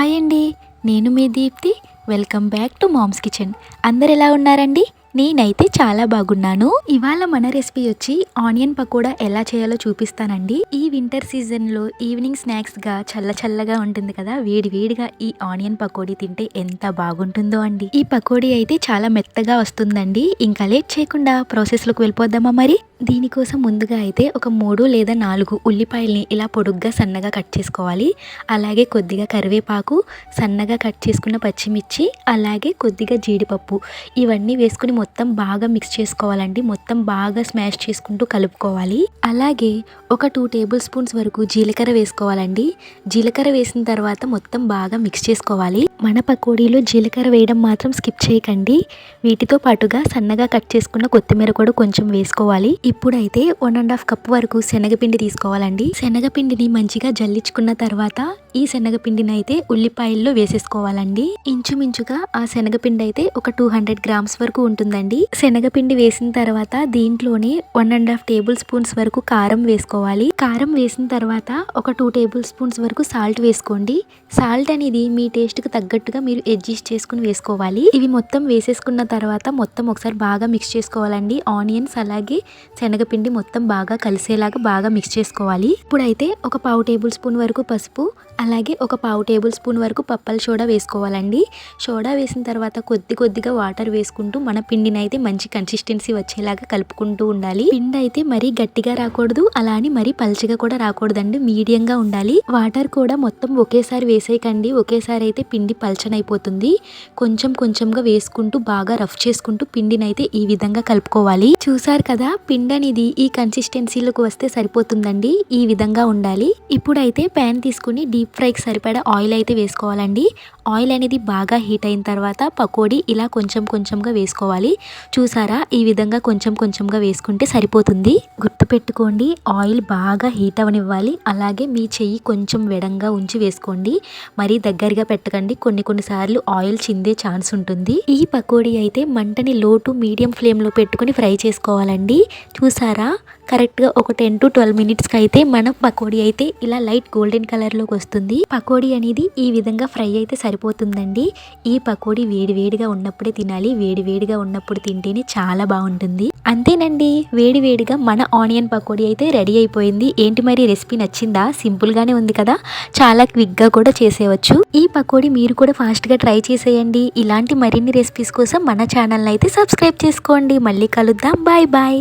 Hi అండి, నేను మీ Deepti. Welcome back to mom's kitchen. అందరు ఎలా ఉన్నారండి? నేనైతే చాలా బాగున్నాను. ఇవాళ మన రెసిపీ వచ్చి ఆనియన్ పకోడా ఎలా చేయాలో చూపిస్తానండి. ఈ వింటర్ సీజన్లో ఈవినింగ్ స్నాక్స్గా చల్లగా ఉంటుంది కదా, వేడిగా ఈ ఆనియన్ పకోడీ తింటే ఎంత బాగుంటుందో అండి. ఈ పకోడీ అయితే చాలా మెత్తగా వస్తుందండి. ఇంకా లేట్ చేయకుండా ప్రాసెస్లోకి వెళ్ళిపోద్దామా మరి. దీనికోసం ముందుగా అయితే ఒక 3 లేదా 4 ఉల్లిపాయల్ని ఇలా పొడుగ్గా సన్నగా కట్ చేసుకోవాలి. అలాగే కొద్దిగా కరివేపాకు, సన్నగా కట్ చేసుకున్న పచ్చిమిర్చి, అలాగే కొద్దిగా జీడిపప్పు ఇవన్నీ వేసుకుని మొత్తం బాగా మిక్స్ చేసుకోవాలండి. మొత్తం బాగా స్మాష్ చేసుకుంటూ కలుపుకోవాలి. అలాగే ఒక 2 టేబుల్ స్పూన్స్ వరకు జీలకర్ర వేసుకోవాలండి. జీలకర్ర వేసిన తర్వాత మొత్తం బాగా మిక్స్ చేసుకోవాలి. మన పకోడీలో జీలకర్ర వేయడం మాత్రం స్కిప్ చేయకండి. వీటితో పాటుగా సన్నగా కట్ చేసుకున్న కొత్తిమీర కూడా కొంచెం వేసుకోవాలి. ఇప్పుడైతే 1.5 కప్ వరకు శనగపిండి తీసుకోవాలండి. శనగపిండిని మంచిగా జల్లించుకున్న తర్వాత ఈ శనగపిండిని అయితే ఉల్లిపాయల్లో వేసేసుకోవాలండి. ఇంచుమించుగా ఆ శనగపిండి అయితే ఒక 200 గ్రామ్స్ వరకు ఉంటుందండి. శనగపిండి వేసిన తర్వాత దీంట్లోనే 1.5 టేబుల్ స్పూన్స్ వరకు కారం వేసుకోవాలి. కారం వేసిన తర్వాత ఒక 2 టేబుల్ స్పూన్స్ వరకు సాల్ట్ వేసుకోండి. సాల్ట్ అనేది మీ టేస్ట్ కి తగ్గట్టుగా మీరు అడ్జస్ట్ చేసుకుని వేసుకోవాలి. ఇవి మొత్తం వేసేసుకున్న తర్వాత మొత్తం ఒకసారి బాగా మిక్స్ చేసుకోవాలండి. ఆనియన్స్ అలాగే శనగపిండి మొత్తం బాగా కలిసేలాగా బాగా మిక్స్ చేసుకోవాలి. ఇప్పుడైతే ఒక 1/2 టేబుల్ స్పూన్ వరకు పసుపు, అలాగే ఒక 1/2 టేబుల్ స్పూన్ వరకు పప్పల సోడా వేసుకోవాలండి. సోడా వేసిన తర్వాత కొద్దిగా వాటర్ వేసుకుంటూ మన పిండిని అయితే మంచి కన్సిస్టెన్సీ వచ్చేలాగా కలుపుకుంటూ ఉండాలి. పిండి అయితే మరీ గట్టిగా రాకూడదు, అలా అని మరీ పల్చగా కూడా రాకూడదండి, మీడియంగా ఉండాలి. వాటర్ కూడా మొత్తం ఒకేసారి వేసేయకండి. ఒకేసారి అయితే పిండి పల్చనైపోతుంది. కొంచెంగా వేసుకుంటూ బాగా రఫ్ చేసుకుంటూ పిండిని అయితే ఈ విధంగా కలుపుకోవాలి. చూసారు కదా, పిండి అనేది ఈ కన్సిస్టెన్సీలోకి వస్తే సరిపోతుందండి. ఈ విధంగా ఉండాలి. ఇప్పుడైతే ప్యాన్ తీసుకుని డీప్ ఫ్రైకి సరిపడా ఆయిల్ అయితే వేసుకోవాలండి. ఆయిల్ అనేది బాగా హీట్ అయిన తర్వాత పకోడీ ఇలా కొంచెంగా వేసుకోవాలి. చూసారా, ఈ విధంగా కొంచెంగా వేసుకుంటే సరిపోతుంది. గుర్తుపెట్టుకోండి, ఆయిల్ బాగా హీట్ అవనివ్వాలి. అలాగే మీ చెయ్యి కొంచెం వెడంగా ఉంచి వేసుకోండి. మరీ దగ్గరగా పెట్టకండి, కొన్నిసార్లు ఆయిల్ చిందే ఛాన్స్ ఉంటుంది. ఈ పకోడీ అయితే మంటని లో టు మీడియం ఫ్లేమ్లో పెట్టుకుని ఫ్రై చేసుకోవాలండి. చూసారా, కరెక్ట్గా ఒక 10 to 12 మినిట్స్కి అయితే మన పకోడీ అయితే ఇలా లైట్ గోల్డెన్ కలర్లోకి వస్తుంది. పకోడీ అనేది ఈ విధంగా ఫ్రై అయితే సరిపోతుందండి. ఈ పకోడీ వేడిగా ఉన్నప్పుడే తినాలి. వేడిగా ఉన్నప్పుడు తింటేనే చాలా బాగుంటుంది. అంతేనండి, వేడిగా మన ఆనియన్ పకోడీ అయితే రెడీ అయిపోయింది. ఏంటి మరి, రెసిపీ నచ్చిందా? సింపుల్గానే ఉంది కదా, చాలా క్విక్గా కూడా చేసేయచ్చు. ఈ పకోడీ మీరు కూడా ఫాస్ట్గా ట్రై చేసేయండి. ఇలాంటి మరిన్ని రెసిపీస్ కోసం మన ఛానల్ని అయితే సబ్స్క్రైబ్ చేసుకోండి. మళ్ళీ కలుద్దాం. బాయ్.